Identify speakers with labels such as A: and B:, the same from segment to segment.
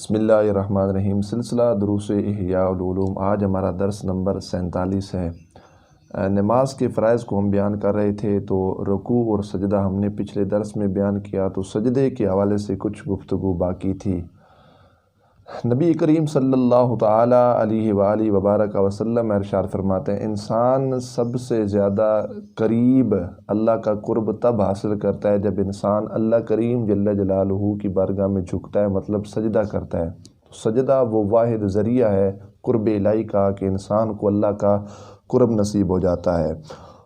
A: بسم اللہ الرحمن الرحیم۔ سلسلہ دروس احیاء العلوم، آج ہمارا درس نمبر 47 ہے۔ نماز کے فرائض کو ہم بیان کر رہے تھے، تو رکوع اور سجدہ ہم نے پچھلے درس میں بیان کیا، تو سجدے کے حوالے سے کچھ گفتگو باقی تھی۔ نبی کریم صلی اللہ تعالی علیہ وآلہ وبارک وسلم ارشاد فرماتے ہیں، انسان سب سے زیادہ قریب اللہ کا قرب تب حاصل کرتا ہے جب انسان اللہ کریم جل جلالہ کی بارگاہ میں جھکتا ہے، مطلب سجدہ کرتا ہے۔ سجدہ وہ واحد ذریعہ ہے قرب الہی کا کہ انسان کو اللہ کا قرب نصیب ہو جاتا ہے۔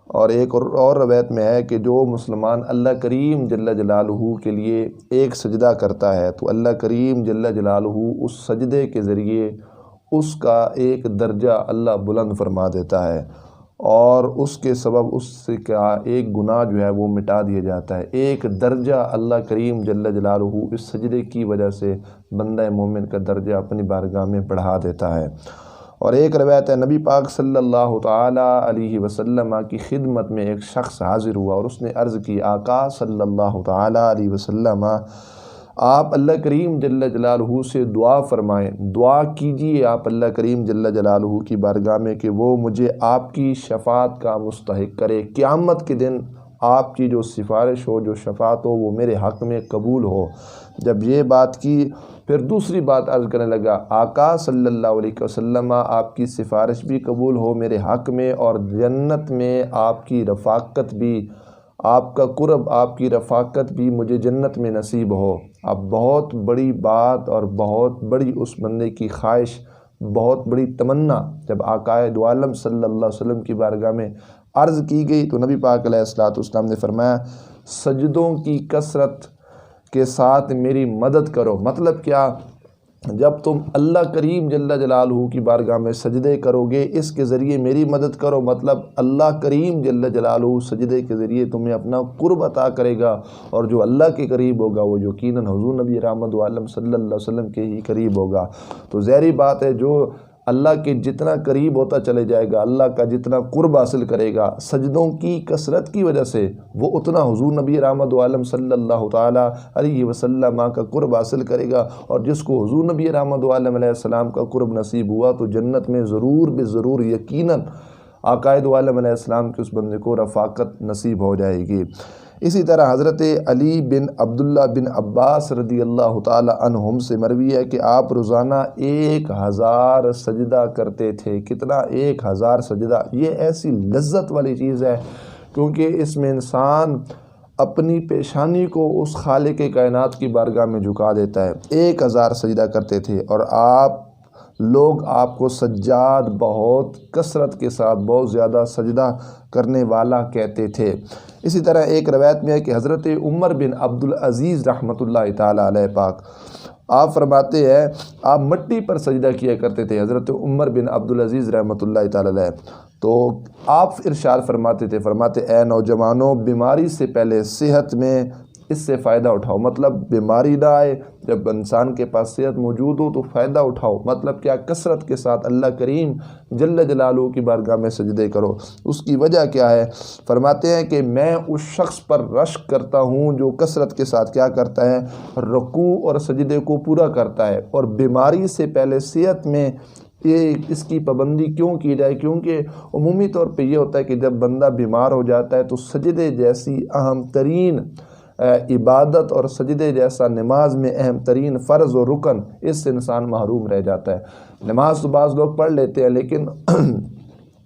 A: اور ایک اور روایت میں ہے کہ جو مسلمان اللہ کریم جل جلالہ کے لیے ایک سجدہ کرتا ہے تو اللہ کریم جل جلالہ اس سجدے کے ذریعے اس کا ایک درجہ اللہ بلند فرما دیتا ہے، اور اس کے سبب اس سے کا ایک گناہ جو ہے وہ مٹا دیا جاتا ہے۔ ایک درجہ اللہ کریم جل جلالہ اس سجدے کی وجہ سے بندہ مومن کا درجہ اپنی بارگاہ میں بڑھا دیتا ہے۔ اور ایک روایت ہے، نبی پاک صلی اللہ تعالی علیہ وسلم کی خدمت میں ایک شخص حاضر ہوا اور اس نے عرض کی، آقا صلی اللہ تعالی علیہ وسلم، آپ اللہ کریم جل جلالہ سے دعا فرمائیں، دعا کیجئے آپ اللہ کریم جل جلالہ کی بارگاہ میں کہ وہ مجھے آپ کی شفاعت کا مستحق کرے، قیامت کے دن آپ کی جو سفارش ہو، جو شفاعت ہو، وہ میرے حق میں قبول ہو۔ جب یہ بات کی، پھر دوسری بات عرض کرنے لگا، آقا صلی اللہ علیہ وسلم، آپ کی سفارش بھی قبول ہو میرے حق میں، اور جنت میں آپ کی رفاقت بھی، آپ کا قرب، آپ کی رفاقت بھی مجھے جنت میں نصیب ہو۔ اب بہت بڑی بات اور بہت بڑی اس بندے کی خواہش، بہت بڑی تمنا جب آقا دو عالم صلی اللہ علیہ وسلم کی بارگاہ میں عرض کی گئی، تو نبی پاک علیہ السلام نے فرمایا، سجدوں کی کثرت کے ساتھ میری مدد کرو۔ مطلب کیا؟ جب تم اللہ کریم جل جلالہ کی بارگاہ میں سجدے کرو گے، اس کے ذریعے میری مدد کرو، مطلب اللہ کریم جل جلالہ سجدے کے ذریعے تمہیں اپنا قرب عطا کرے گا، اور جو اللہ کے قریب ہوگا وہ یقیناً حضور نبی رحمت عالم صلی اللہ علیہ وسلم کے ہی قریب ہوگا۔ تو ظاہری بات ہے، جو اللہ کے جتنا قریب ہوتا چلے جائے گا، اللہ کا جتنا قرب حاصل کرے گا سجدوں کی کثرت کی وجہ سے، وہ اتنا حضور نبی رحمت عالم صلی اللہ تعالی علیہ وسلم کا قرب حاصل کرے گا، اور جس کو حضور نبی رحمت عالم علیہ السلام کا قرب نصیب ہوا تو جنت میں ضرور بضرور یقیناً آقا دو عالم علیہ السلام کے اس بندے کو رفاقت نصیب ہو جائے گی۔ اسی طرح حضرت علی بن عبداللہ بن عباس رضی اللہ تعالی عنہم سے مروی ہے کہ آپ روزانہ 1000 سجدہ کرتے تھے۔ کتنا؟ 1000 سجدہ۔ یہ ایسی لذت والی چیز ہے کیونکہ اس میں انسان اپنی پیشانی کو اس خالق کائنات کی بارگاہ میں جھکا دیتا ہے۔ 1000 سجدہ کرتے تھے، اور لوگ آپ کو سجاد، بہت کثرت کے ساتھ بہت زیادہ سجدہ کرنے والا کہتے تھے۔ اسی طرح ایک روایت میں ہے کہ حضرت عمر بن عبدالعزیز رحمۃ اللہ تعالی علیہ پاک، آپ فرماتے ہیں آپ مٹی پر سجدہ کیا کرتے تھے، حضرت عمر بن عبدالعزیز رحمۃ اللہ تعالی علیہ۔ تو آپ ارشاد فرماتے اے نوجوانوں، بیماری سے پہلے صحت میں اس سے فائدہ اٹھاؤ، مطلب بیماری نہ آئے، جب انسان کے پاس صحت موجود ہو تو فائدہ اٹھاؤ، مطلب کیا؟ کثرت کے ساتھ اللہ کریم جل جلالہ کی بارگاہ میں سجدے کرو۔ اس کی وجہ کیا ہے؟ فرماتے ہیں کہ میں اس شخص پر رشک کرتا ہوں جو کثرت کے ساتھ کیا کرتا ہے؟ رکوع اور سجدے کو پورا کرتا ہے۔ اور بیماری سے پہلے صحت میں اس کی پابندی کیوں کی جائے؟ کیونکہ عمومی طور پہ یہ ہوتا ہے کہ جب بندہ بیمار ہو جاتا ہے تو سجدے جیسی اہم ترین عبادت اور سجدے جیسا نماز میں اہم ترین فرض و رکن، اس سے انسان محروم رہ جاتا ہے۔ نماز تو بعض لوگ پڑھ لیتے ہیں، لیکن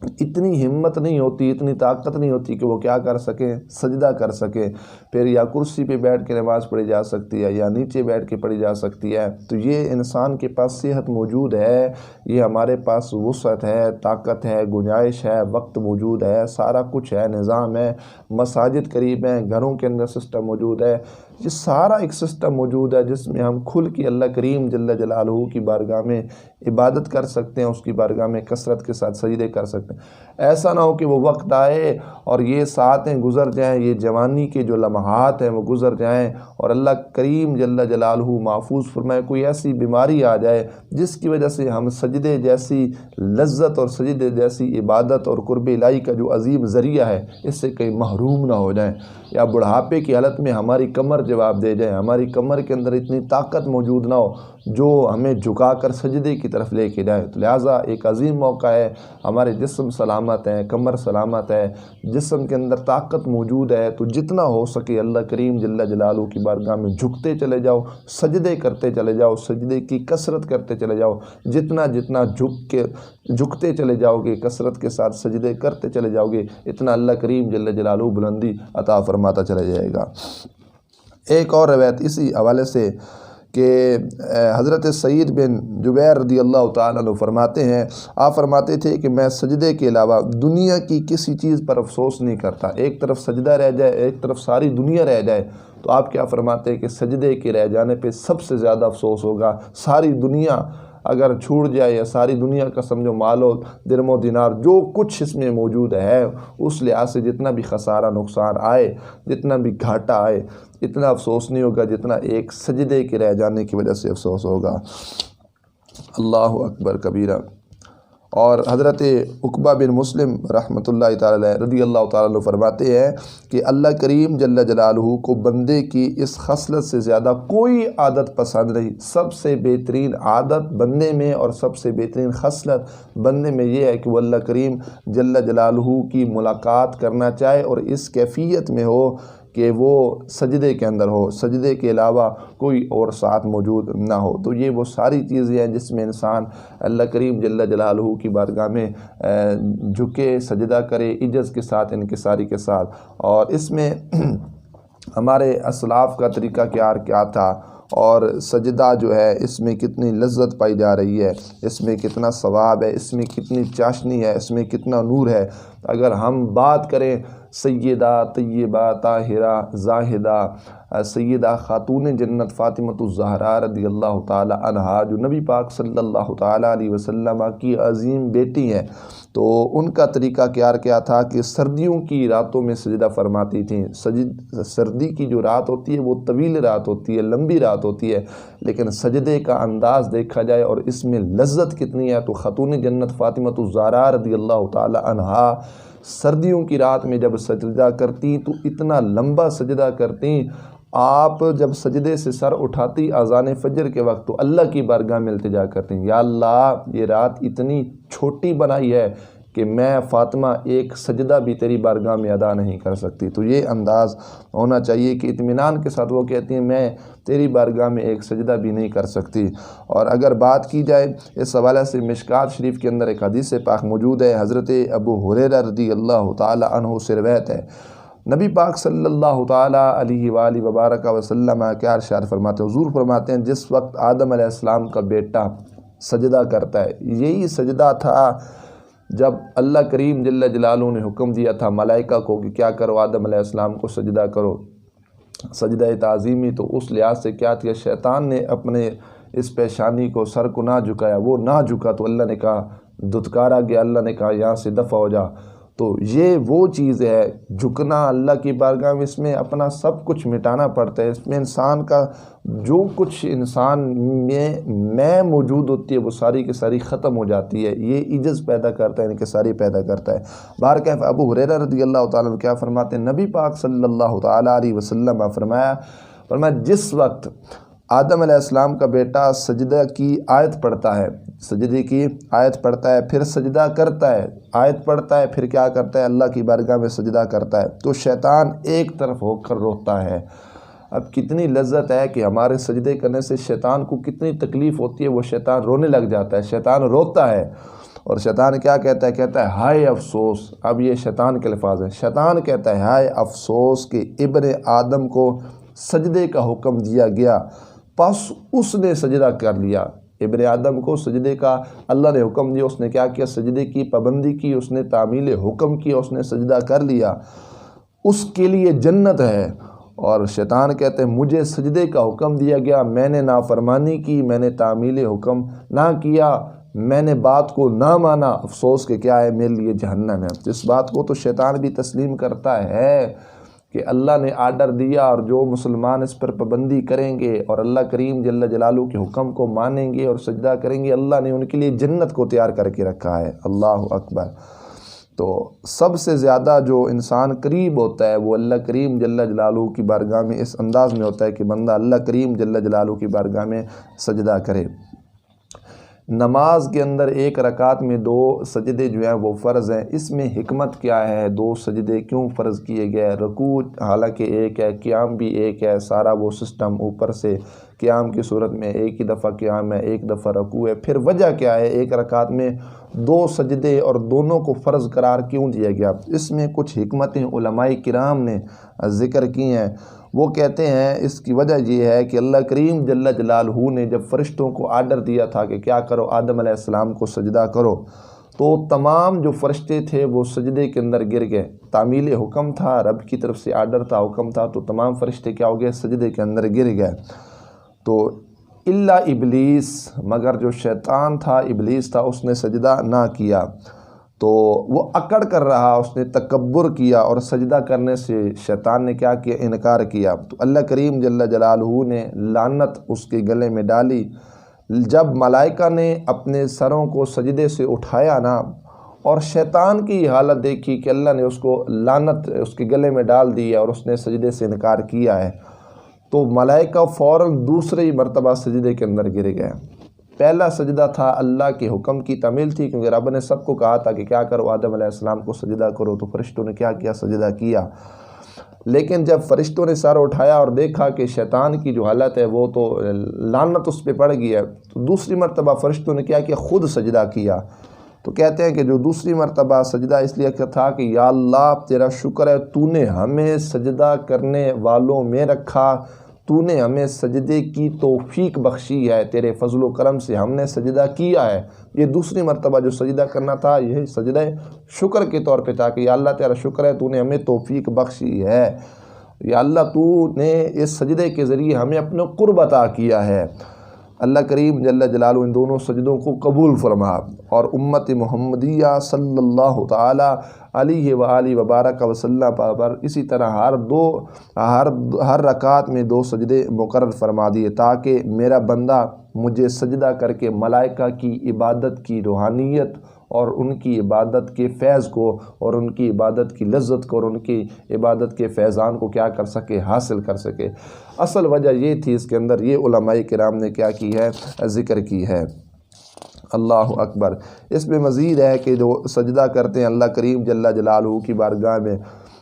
A: اتنی ہمت نہیں ہوتی، اتنی طاقت نہیں ہوتی کہ وہ کیا کر سکیں؟ سجدہ کر سکیں۔ پھر یا کرسی پہ بیٹھ کے نماز پڑھی جا سکتی ہے، یا نیچے بیٹھ کے پڑھی جا سکتی ہے۔ تو یہ انسان کے پاس صحت موجود ہے، یہ ہمارے پاس وسعت ہے، طاقت ہے، گنجائش ہے، وقت موجود ہے، سارا کچھ ہے، نظام ہے، مساجد قریب ہیں، گھروں کے اندر سسٹم موجود ہے، یہ سارا ایک سسٹم موجود ہے جس میں ہم کھل کے اللہ کریم جل جلالہ کی بارگاہ میں عبادت کر سکتے ہیں، اس کی بارگاہ میں کثرت کے ساتھ سجدے کر سکتے ہیں۔ ایسا نہ ہو کہ وہ وقت آئے اور یہ ساعتیں گزر جائیں، یہ جوانی کے جو لمحات ہیں وہ گزر جائیں، اور اللہ کریم جل جلالہ محفوظ فرمائے کوئی ایسی بیماری آ جائے جس کی وجہ سے ہم سجدے جیسی لذت اور سجدے جیسی عبادت اور قرب الہی کا جو عظیم ذریعہ ہے اس سے کہیں محروم نہ ہو جائیں، یا بڑھاپے کی حالت میں ہماری کمر جواب دے جائیں، ہماری کمر کے اندر اتنی طاقت موجود نہ ہو جو ہمیں جھکا کر سجدے کی طرف لے کے جائے۔ تو لہٰذا ایک عظیم موقع ہے، ہمارے جسم سلامت ہے، کمر سلامت ہے، جسم کے اندر طاقت موجود ہے، تو جتنا ہو سکے اللہ کریم جل جلالہ کی بارگاہ میں جھکتے چلے جاؤ، سجدے کرتے چلے جاؤ، سجدے کی کثرت کرتے چلے جاؤ۔ جتنا جھکتے چلے جاؤ گے، کثرت کے ساتھ سجدے کرتے چلے جاؤ گے، اتنا اللہ کریم جل جلالہ بلندی عطا فرماتا چلا جائے گا۔ ایک اور روایت اسی حوالے سے کہ حضرت سعید بن جبیر رضی اللہ تعالیٰ عنہ فرماتے ہیں، آپ فرماتے تھے کہ میں سجدے کے علاوہ دنیا کی کسی چیز پر افسوس نہیں کرتا۔ ایک طرف سجدہ رہ جائے، ایک طرف ساری دنیا رہ جائے، تو آپ کیا فرماتے ہیں کہ سجدے کے رہ جانے پہ سب سے زیادہ افسوس ہوگا۔ ساری دنیا اگر چھوٹ جائے، یا ساری دنیا کا سمجھو مال و درم و دینار جو کچھ اس میں موجود ہے، اس لحاظ سے جتنا بھی خسارہ نقصان آئے، جتنا بھی گھاٹا آئے، اتنا افسوس نہیں ہوگا جتنا ایک سجدے کے رہ جانے کی وجہ سے افسوس ہوگا۔ اللہ اکبر کبیرہ۔ اور حضرت عقبہ بن مسلم رحمۃ اللہ تعالی رضی اللہ تعالیٰ عنہ فرماتے ہیں کہ اللہ کریم جل جلالہ کو بندے کی اس خصلت سے زیادہ کوئی عادت پسند نہیں۔ سب سے بہترین عادت بندے میں اور سب سے بہترین خصلت بندے میں یہ ہے کہ وہ اللہ کریم جل جلالہ کی ملاقات کرنا چاہے، اور اس کیفیت میں ہو کہ وہ سجدے کے اندر ہو، سجدے کے علاوہ کوئی اور ساتھ موجود نہ ہو۔ تو یہ وہ ساری چیزیں ہیں جس میں انسان اللہ کریم جل جلالہ کی بارگاہ میں جھکے، سجدہ کرے عجز کے ساتھ، انکساری کے ساتھ۔ اور اس میں ہمارے اسلاف کا طریقہ کیا تھا، اور سجدہ جو ہے اس میں کتنی لذت پائی جا رہی ہے، اس میں کتنا ثواب ہے، اس میں کتنی چاشنی ہے، اس میں کتنا نور ہے۔ اگر ہم بات کریں سیدہ طیبہ طاہرہ زاہدہ سیدہ خاتون جنت فاطمۃ الزہرا رضی اللہ تعالی عنہا، جو نبی پاک صلی اللہ تعالی علیہ وسلم کی عظیم بیٹی ہیں، تو ان کا طریقہ کیا تھا کہ سردیوں کی راتوں میں سجدہ فرماتی تھیں۔ سردی کی جو رات ہوتی ہے وہ طویل رات ہوتی ہے، لمبی رات ہوتی ہے، لیکن سجدے کا انداز دیکھا جائے اور اس میں لذت کتنی ہے، تو خاتون جنت فاطمۃ الزہرا رضی اللہ تعالی عنہا سردیوں کی رات میں جب سجدہ کرتی تو اتنا لمبا سجدہ کرتی، آپ جب سجدے سے سر اٹھاتی اذان فجر کے وقت تو اللہ کی بارگاہ میں التجا کرتی، یا اللہ یہ رات اتنی چھوٹی بنائی ہے کہ میں فاطمہ ایک سجدہ بھی تیری بارگاہ میں ادا نہیں کر سکتی۔ تو یہ انداز ہونا چاہیے کہ اطمینان کے ساتھ وہ کہتی ہیں میں تیری بارگاہ میں ایک سجدہ بھی نہیں کر سکتی۔ اور اگر بات کی جائے اس حوالے سے، مشکات شریف کے اندر ایک حدیث پاک موجود ہے، حضرت ابو ہریرہ رضی اللہ تعالی عنہ سے روایت ہے، نبی پاک صلی اللہ تعالی علیہ وآلہ وبارک وسلم کیا ارشاد فرماتے ہیں، حضور فرماتے ہیں جس وقت آدم علیہ السلام کا بیٹا سجدہ کرتا ہے، یہی سجدہ تھا جب اللہ کریم جل جلالہ نے حکم دیا تھا ملائکہ کو کہ کیا کرو، آدم علیہ السلام کو سجدہ کرو، سجدہ تعظیمی۔ تو اس لحاظ سے کیا کیا، شیطان نے اپنے اس پیشانی کو، سر کو نہ جھکایا، وہ نہ جھکا تو اللہ نے کہا، دھتکارا گیا، اللہ نے کہا یہاں سے دفع ہو جا۔ تو یہ وہ چیز ہے، جھکنا اللہ کی بارگاہ میں، اس میں اپنا سب کچھ مٹانا پڑتا ہے، اس میں انسان کا جو کچھ انسان میں موجود ہوتی ہے وہ ساری کی ساری ختم ہو جاتی ہے۔ یہ عجز پیدا کرتا ہے، انکساری پیدا کرتا ہے۔ بہرکیف ابو ہریرہ رضی اللہ تعالیٰ عنہ کیا فرماتے ہیں، نبی پاک صلی اللہ تعالیٰ علیہ وسلم فرمایا جس وقت آدم علیہ السلام کا بیٹا سجدہ کی آیت پڑھتا ہے، سجدے کی آیت پڑھتا ہے، پھر سجدہ کرتا ہے، آیت پڑھتا ہے، پھر کیا کرتا ہے، اللہ کی بارگاہ میں سجدہ کرتا ہے، تو شیطان ایک طرف ہو کر روتا ہے۔ اب کتنی لذت ہے کہ ہمارے سجدے کرنے سے شیطان کو کتنی تکلیف ہوتی ہے، وہ شیطان رونے لگ جاتا ہے، شیطان روتا ہے، اور شیطان کیا کہتا ہے، کہتا ہے ہائے افسوس۔ اب یہ شیطان کے الفاظ ہیں، شیطان کہتا ہے ہائے افسوس کہ ابن آدم کو سجدے کا حکم دیا گیا، پس اس نے سجدہ کر لیا۔ ابن آدم کو سجدے کا اللہ نے حکم دیا، اس نے کیا کیا، سجدے کی پابندی کی، اس نے تعمیل حکم کی، اس نے سجدہ کر لیا، اس کے لیے جنت ہے۔ اور شیطان کہتے ہیں مجھے سجدے کا حکم دیا گیا، میں نے نافرمانی کی، میں نے تعمیل حکم نہ کیا، میں نے بات کو نہ مانا، افسوس کہ کیا ہے، میرے لیے جہنم ہے۔ اس بات کو تو شیطان بھی تسلیم کرتا ہے کہ اللہ نے آرڈر دیا، اور جو مسلمان اس پر پابندی کریں گے اور اللہ کریم جل جلالہ کے حکم کو مانیں گے اور سجدہ کریں گے، اللہ نے ان کے لیے جنت کو تیار کر کے رکھا ہے۔ اللہ اکبر۔ تو سب سے زیادہ جو انسان قریب ہوتا ہے وہ اللہ کریم جل جلالہ کی بارگاہ میں اس انداز میں ہوتا ہے کہ بندہ اللہ کریم جل جلالہ کی بارگاہ میں سجدہ کرے۔ نماز کے اندر ایک رکعت میں 2 سجدے جو ہیں وہ فرض ہیں۔ اس میں حکمت کیا ہے، 2 سجدے کیوں فرض کیے گئے؟ رکوع حالانکہ ایک ہے، قیام بھی ایک ہے، سارا وہ سسٹم اوپر سے قیام کی صورت میں ایک ہی دفعہ قیام ہے، ایک دفعہ رکوع ہے۔ پھر وجہ کیا ہے ایک رکعت میں 2 سجدے اور دونوں کو فرض قرار کیوں دیا گیا؟ اس میں کچھ حکمتیں علماء کرام نے ذکر کی ہیں۔ وہ کہتے ہیں اس کی وجہ یہ ہے کہ اللہ کریم جل جلالہ نے جب فرشتوں کو آرڈر دیا تھا کہ کیا کرو، آدم علیہ السلام کو سجدہ کرو، تو تمام جو فرشتے تھے وہ سجدے کے اندر گر گئے۔ تعمیل حکم تھا، رب کی طرف سے آرڈر تھا، حکم تھا، تو تمام فرشتے کیا ہو گئے؟ سجدے کے اندر گر گئے۔ تو الا ابلیس، مگر جو شیطان تھا، ابلیس تھا، اس نے سجدہ نہ کیا، تو وہ اکڑ کر رہا، اس نے تکبر کیا اور سجدہ کرنے سے شیطان نے کیا کیا؟ انکار کیا۔ تو اللہ کریم جل جلالہ نے لعنت اس کے گلے میں ڈالی۔ جب ملائکہ نے اپنے سروں کو سجدے سے اٹھایا نا اور شیطان کی حالت دیکھی کہ اللہ نے اس کو لعنت اس کے گلے میں ڈال دی ہے اور اس نے سجدے سے انکار کیا ہے، تو ملائکہ فوراً دوسری مرتبہ سجدے کے اندر گر گئے۔ پہلا سجدہ تھا اللہ کے حکم کی تعمیل تھی، کیونکہ رب نے سب کو کہا تھا کہ کیا کرو، آدم علیہ السلام کو سجدہ کرو، تو فرشتوں نے کیا کیا؟ سجدہ کیا۔ لیکن جب فرشتوں نے سر اٹھایا اور دیکھا کہ شیطان کی جو حالت ہے وہ تو لعنت اس پہ پڑ گئی ہے، تو دوسری مرتبہ فرشتوں نے کیا کیا؟ خود سجدہ کیا۔ تو کہتے ہیں کہ جو دوسری مرتبہ سجدہ اس لیے تھا کہ یا اللہ تیرا شکر ہے، تو نے ہمیں سجدہ کرنے والوں میں رکھا، تو نے ہمیں سجدے کی توفیق بخشی ہے، تیرے فضل و کرم سے ہم نے سجدہ کیا ہے۔ یہ دوسری مرتبہ جو سجدہ کرنا تھا یہ سجدہ شکر کے طور پہ تھا کہ یا اللہ تیرا شکر ہے، تو نے ہمیں توفیق بخشی ہے، یا اللہ تو نے اس سجدے کے ذریعے ہمیں اپنے قرب عطا کیا ہے۔ اللہ کریم جل جلالہ ان دونوں سجدوں کو قبول فرما، اور امت محمدیہ صلی اللہ تعالی علیہ وآلہ وبارک وسلم پر اسی طرح ہر رکعت میں 2 سجدے مقرر فرما دیے، تاکہ میرا بندہ مجھے سجدہ کر کے ملائکہ کی عبادت کی روحانیت اور ان کی عبادت کے فیض کو اور ان کی عبادت کی لذت کو اور ان کی عبادت کے فیضان کو کیا کر سکے؟ حاصل کر سکے۔ اصل وجہ یہ تھی، اس کے اندر یہ علماء کرام نے کیا کی ہے؟ ذکر کی ہے۔ اللہ اکبر۔ اس میں مزید ہے کہ جو سجدہ کرتے ہیں اللہ کریم جل جلالہ کی بارگاہ میں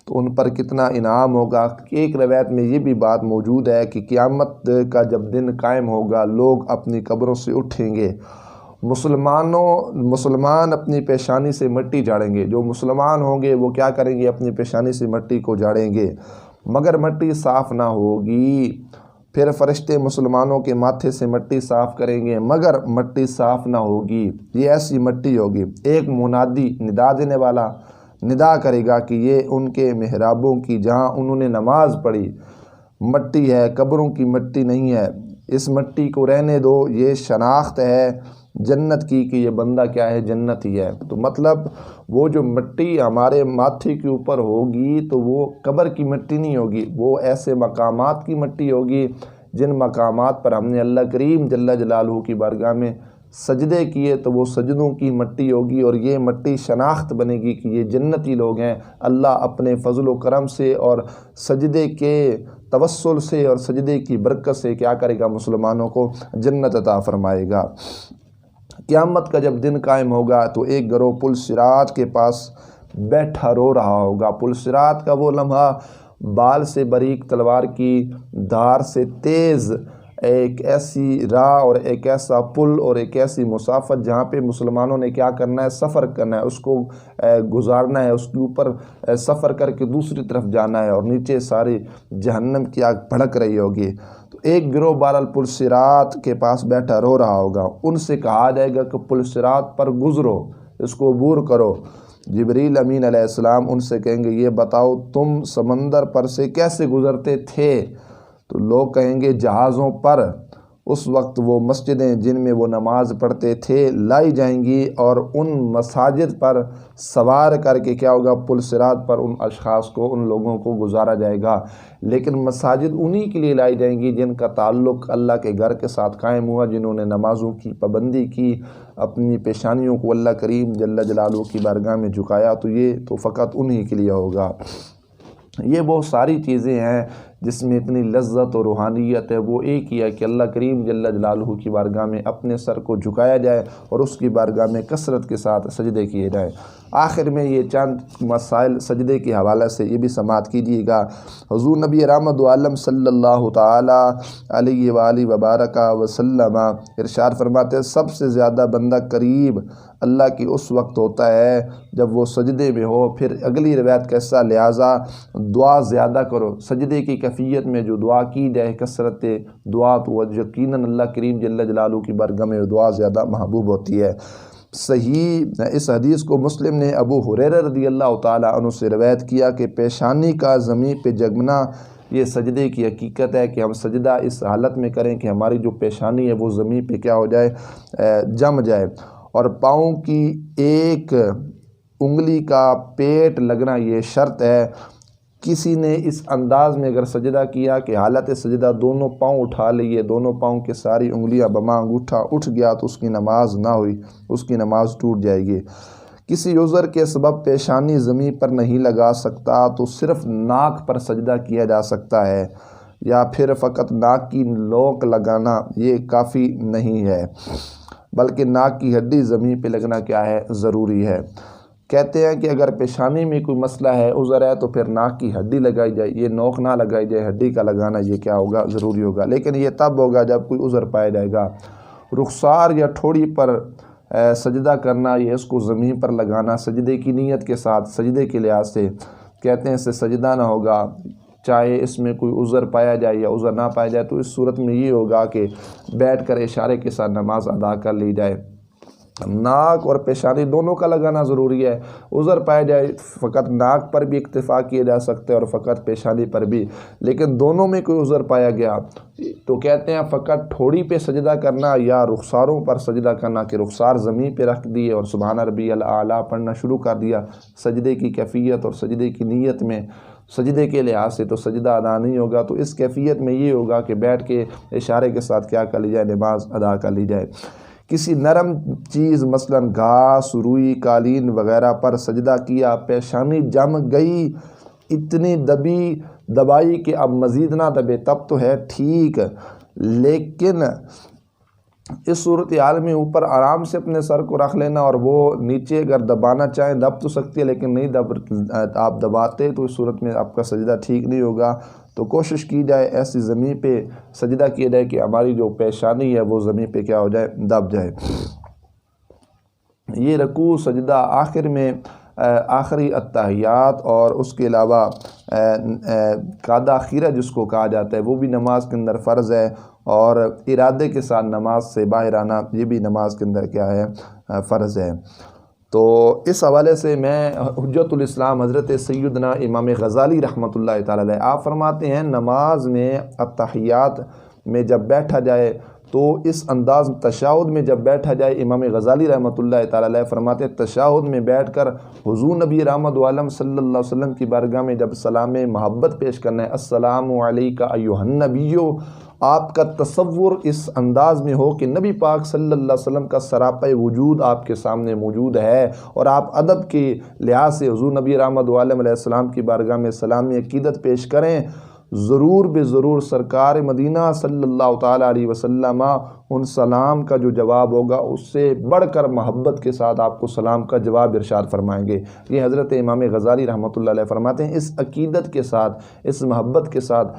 A: تو ان پر کتنا انعام ہوگا۔ ایک روایت میں یہ بھی بات موجود ہے کہ قیامت کا جب دن قائم ہوگا، لوگ اپنی قبروں سے اٹھیں گے، مسلمان اپنی پیشانی سے مٹی جھاڑیں گے، جو مسلمان ہوں گے وہ کیا کریں گے؟ اپنی پیشانی سے مٹی کو جھاڑیں گے، مگر مٹی صاف نہ ہوگی۔ پھر فرشتے مسلمانوں کے ماتھے سے مٹی صاف کریں گے، مگر مٹی صاف نہ ہوگی، یہ ایسی مٹی ہوگی۔ ایک منادی، ندا دینے والا، ندا کرے گا کہ یہ ان کے محرابوں کی جہاں انہوں نے نماز پڑھی مٹی ہے، قبروں کی مٹی نہیں ہے، اس مٹی کو رہنے دو، یہ شناخت ہے جنت کی کہ یہ بندہ کیا ہے؟ جنتی ہے۔ تو مطلب وہ جو مٹی ہمارے ماتھے کے اوپر ہوگی تو وہ قبر کی مٹی نہیں ہوگی، وہ ایسے مقامات کی مٹی ہوگی جن مقامات پر ہم نے اللہ کریم جل جلالہ کی بارگاہ میں سجدے کیے، تو وہ سجدوں کی مٹی ہوگی، اور یہ مٹی شناخت بنے گی کہ یہ جنتی لوگ ہیں۔ اللہ اپنے فضل و کرم سے اور سجدے کے توسل سے اور سجدے کی برکت سے کیا کرے گا؟ مسلمانوں کو جنت عطا فرمائے گا۔ قیامت کا جب دن قائم ہوگا تو ایک گروہ پل صراط کے پاس بیٹھا رو رہا ہوگا۔ پل صراط کا وہ لمحہ بال سے باریک تلوار کی دھار سے تیز ایک ایسی راہ اور ایک ایسا پل اور ایک ایسی مسافت جہاں پہ مسلمانوں نے کیا کرنا ہے؟ سفر کرنا ہے، اس کو گزارنا ہے، اس کے اوپر سفر کر کے دوسری طرف جانا ہے، اور نیچے ساری جہنم کی آگ بھڑک رہی ہوگی۔ تو ایک گروہ بہرحال پل صراط کے پاس بیٹھا رو رہا ہوگا، ان سے کہا جائے گا کہ پل صراط پر گزرو، اس کو عبور کرو۔ جبریل امین علیہ السلام ان سے کہیں گے یہ بتاؤ تم سمندر پر سے کیسے گزرتے تھے؟ تو لوگ کہیں گے جہازوں پر۔ اس وقت وہ مسجدیں جن میں وہ نماز پڑھتے تھے لائی جائیں گی، اور ان مساجد پر سوار کر کے کیا ہوگا، پل صراط پر ان اشخاص کو، ان لوگوں کو گزارا جائے گا۔ لیکن مساجد انہی کے لیے لائی جائیں گی جن کا تعلق اللہ کے گھر کے ساتھ قائم ہوا، جنہوں نے نمازوں کی پابندی کی، اپنی پیشانیوں کو اللہ کریم جل جلالہ کی بارگاہ میں جھکایا، تو یہ تو فقط انہی کے لیے ہوگا۔ یہ بہت ساری چیزیں ہیں جس میں اتنی لذت اور روحانیت ہے، وہ ایک ہی ہے کہ اللہ کریم جل جلالہ کی بارگاہ میں اپنے سر کو جھکایا جائے اور اس کی بارگاہ میں کثرت کے ساتھ سجدے کیے جائیں۔ آخر میں یہ چند مسائل سجدے کے حوالے سے یہ بھی سماعت کیجیے گا۔ حضور نبی رحمت عالم صلی اللہ تعالی علیہ وآلہ وبارک وسلم ارشاد فرماتے ہیں، سب سے زیادہ بندہ قریب اللہ کی اس وقت ہوتا ہے جب وہ سجدے میں ہو۔ پھر اگلی روایت کیسا، لہٰذا دعا زیادہ کرو۔ سجدے کی کیفیت میں جو دعا کی جائے، کثرت دعا، تو وہ یقیناً اللہ کریم جل جلالہ کی بارگاہ میں دعا زیادہ محبوب ہوتی ہے۔ صحیح اس حدیث کو مسلم نے ابو ہریرہ رضی اللہ تعالیٰ عنہ سے روایت کیا کہ پیشانی کا زمین پہ جگنا یہ سجدے کی حقیقت ہے، کہ ہم سجدہ اس حالت میں کریں کہ ہماری جو پیشانی ہے وہ زمین پہ کیا ہو جائے، جم جائے، اور پاؤں کی ایک انگلی کا پیٹ لگنا یہ شرط ہے۔ کسی نے اس انداز میں اگر سجدہ کیا کہ حالت سجدہ دونوں پاؤں اٹھا لیے، دونوں پاؤں کے ساری انگلیاں بما انگوٹھا اٹھ گیا، تو اس کی نماز نہ ہوئی، اس کی نماز ٹوٹ جائے گی۔ کسی عذر کے سبب پیشانی زمین پر نہیں لگا سکتا تو صرف ناک پر سجدہ کیا جا سکتا ہے، یا پھر فقط ناک کی نوک لگانا یہ کافی نہیں ہے، بلکہ ناک کی ہڈی زمین پہ لگنا کیا ہے، ضروری ہے۔ کہتے ہیں کہ اگر پیشانی میں کوئی مسئلہ ہے، عذر ہے، تو پھر ناک کی ہڈی لگائی جائے، یہ نوک نہ لگائی جائے، ہڈی کا لگانا یہ کیا ہوگا، ضروری ہوگا۔ لیکن یہ تب ہوگا جب کوئی عذر پایا جائے گا۔ رخسار یا ٹھوڑی پر سجدہ کرنا، یہ اس کو زمین پر لگانا سجدے کی نیت کے ساتھ، سجدے کے لحاظ سے کہتے ہیں اس سے سجدہ نہ ہوگا، چاہے اس میں کوئی عذر پایا جائے یا عذر نہ پایا جائے۔ تو اس صورت میں یہ ہوگا کہ بیٹھ کر اشارے کے ساتھ نماز ادا کر لی جائے۔ ناک اور پیشانی دونوں کا لگانا ضروری ہے۔ عذر پایا جائے فقط ناک پر بھی اکتفا کیے جا سکتے ہیں اور فقط پیشانی پر بھی، لیکن دونوں میں کوئی عذر پایا گیا تو کہتے ہیں فقط ٹھوڑی پہ سجدہ کرنا یا رخساروں پر سجدہ کرنا، کہ رخسار زمین پہ رکھ دیے اور سبحان ربی الاعلیٰ پڑھنا شروع کر دیا۔ سجدے کی کیفیت اور سجدے کی نیت میں، سجدے کے لحاظ سے تو سجدہ ادا نہیں ہوگا، تو اس کیفیت میں یہ ہوگا کہ بیٹھ کے اشارے کے ساتھ کیا کر لی جائے، نماز ادا کر لی جائے۔ کسی نرم چیز مثلا گھاس، روئی، قالین وغیرہ پر سجدہ کیا، پیشانی جم گئی، اتنی دبائی کہ اب مزید نہ دبے، تب تو ہے ٹھیک، لیکن اس صورتحال میں اوپر آرام سے اپنے سر کو رکھ لینا، اور وہ نیچے اگر دبانا چاہیں دب تو سکتی ہے، لیکن نہیں آپ دباتے تو اس صورت میں آپ کا سجدہ ٹھیک نہیں ہوگا۔ تو کوشش کی جائے ایسی زمین پہ سجدہ کیا جائے کہ ہماری جو پیشانی ہے وہ زمین پہ کیا ہو جائے، دب جائے۔ یہ رکوع سجدہ آخر میں آخری اتحیات اور اس کے علاوہ قعدہ اخیرہ جس کو کہا جاتا ہے وہ بھی نماز کے اندر فرض ہے، اور ارادے کے ساتھ نماز سے باہر آنا یہ بھی نماز کے اندر کیا ہے، فرض ہے۔ تو اس حوالے سے میں حجت الاسلام حضرت سیدنا امام غزالی رحمۃ اللہ تعالی علیہ آپ فرماتے ہیں، نماز میں اتحیات میں جب بیٹھا جائے تو اس انداز تشہد میں جب بیٹھا جائے، امام غزالی رحمۃ اللہ تعالی علیہ فرماتے ہیں تشہد میں بیٹھ کر حضور نبی رحمت عالم صلی اللہ علیہ وسلم کی بارگاہ میں جب سلام محبت پیش کرنا ہے، السلام علیکہ ایھا النبی، آپ کا تصور اس انداز میں ہو کہ نبی پاک صلی اللہ علیہ وسلم کا سراپا وجود آپ کے سامنے موجود ہے، اور آپ ادب کے لحاظ سے حضور نبی رحمت عالم علیہ السلام کی بارگاہ میں سلامی عقیدت پیش کریں، ضرور بے ضرور سرکار مدینہ صلی اللہ تعالیٰ علیہ وسلم ان سلام کا جو جواب ہوگا اس سے بڑھ کر محبت کے ساتھ آپ کو سلام کا جواب ارشاد فرمائیں گے۔ یہ حضرت امام غزالی رحمۃ اللہ علیہ فرماتے ہیں اس عقیدت کے ساتھ، اس محبت کے ساتھ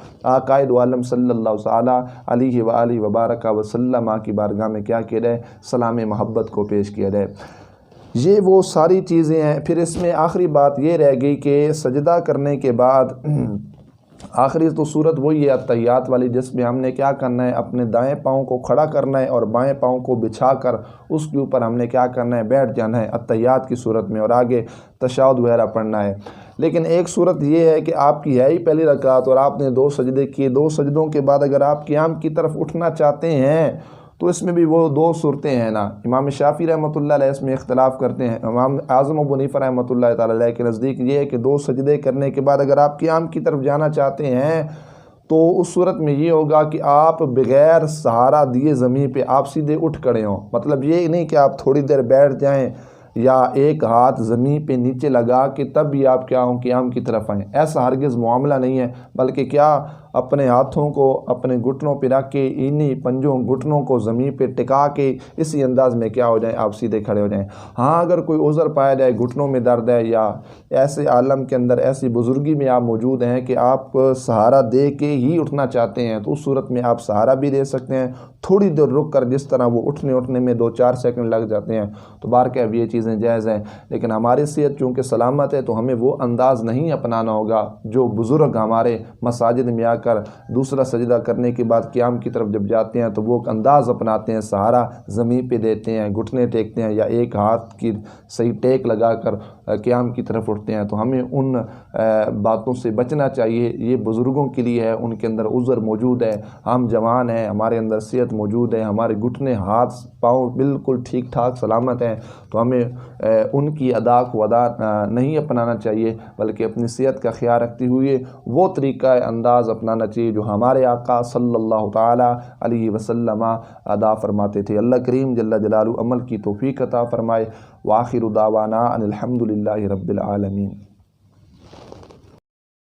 A: قائد عالم صلی اللہ تعالیٰ علیہ وآلہ وبارک وسلم کی بارگاہ میں کیا کیا جائے، سلام محبت کو پیش کیا جائے۔ یہ وہ ساری چیزیں ہیں۔ پھر اس میں آخری بات یہ رہ گئی کہ سجدہ کرنے کے بعد آخری تو صورت وہی ہے التحیات والی، جس میں ہم نے کیا کرنا ہے، اپنے دائیں پاؤں کو کھڑا کرنا ہے اور بائیں پاؤں کو بچھا کر اس کے اوپر ہم نے کیا کرنا ہے، بیٹھ جانا ہے التحیات کی صورت میں، اور آگے تشہد وغیرہ پڑھنا ہے۔ لیکن ایک صورت یہ ہے کہ آپ کی ہے ہی پہلی رکعت اور آپ نے 2 سجدے کیے، 2 سجدوں کے بعد اگر آپ قیام کی طرف اٹھنا چاہتے ہیں تو اس میں بھی وہ 2 صورتیں ہیں نا۔ امام شافعی رحمۃ اللہ علیہ اس میں اختلاف کرتے ہیں، امام اعظم ابو حنیفہ رحمۃ اللہ تعالیٰ علیہ کے نزدیک یہ ہے کہ 2 سجدے کرنے کے بعد اگر آپ قیام کی طرف جانا چاہتے ہیں تو اس صورت میں یہ ہوگا کہ آپ بغیر سہارا دیے زمین پہ آپ سیدھے اٹھ کھڑے ہوں۔ مطلب یہ نہیں کہ آپ تھوڑی دیر بیٹھ جائیں یا ایک ہاتھ زمین پہ نیچے لگا کے تب بھی آپ کیا ہوں قیام کی طرف آئیں، ایسا ہرگز معاملہ نہیں ہے، بلکہ کیا اپنے ہاتھوں کو اپنے گھٹنوں پہ رکھ کے انہی پنجوں گھٹنوں کو زمین پہ ٹکا کے اسی انداز میں کیا ہو جائیں، آپ سیدھے کھڑے ہو جائیں۔ ہاں اگر کوئی عذر پایا جائے، گھٹنوں میں درد ہے یا ایسے عالم کے اندر ایسی بزرگی میں آپ موجود ہیں کہ آپ سہارا دے کے ہی اٹھنا چاہتے ہیں تو اس صورت میں آپ سہارا بھی دے سکتے ہیں، تھوڑی دیر رک کر، جس طرح وہ اٹھنے میں 2-4 سیکنڈ لگ جاتے ہیں تو بہرکیف یہ چیزیں جائز ہیں۔ لیکن ہماری صحت چونکہ سلامت ہے تو ہمیں وہ انداز نہیں اپنانا ہوگا جو بزرگ ہمارے مساجد میں آ کر دوسرا سجدہ کرنے کے بعد قیام کی طرف جب جاتے ہیں تو وہ انداز اپناتے ہیں، سہارا زمین پہ دیتے ہیں، گھٹنے ٹیکتے ہیں یا ایک ہاتھ کی صحیح ٹیک لگا کر قیام کی طرف اٹھتے ہیں۔ تو ہمیں ان باتوں سے بچنا چاہیے، یہ بزرگوں کے لیے ہے، ان کے اندر عذر موجود ہے، ہم جوان ہیں، ہمارے اندر صحت موجود ہے، ہمارے گھٹنے ہاتھ پاؤں بالکل ٹھیک ٹھاک سلامت ہیں، تو ہمیں ان کی ادا کو نہیں اپنانا چاہیے، بلکہ اپنی صحت کا خیال رکھتے ہوئے وہ طریقہ انداز اپنانا چاہیے جو ہمارے آقا صلی اللہ تعالیٰ علیہ وسلم ادا فرماتے تھے۔ اللہ کریم جل جلالہ عمل کی توفیق عطا فرمائے۔ وآخر دعوانا ان الحمد للہ رب العالمین۔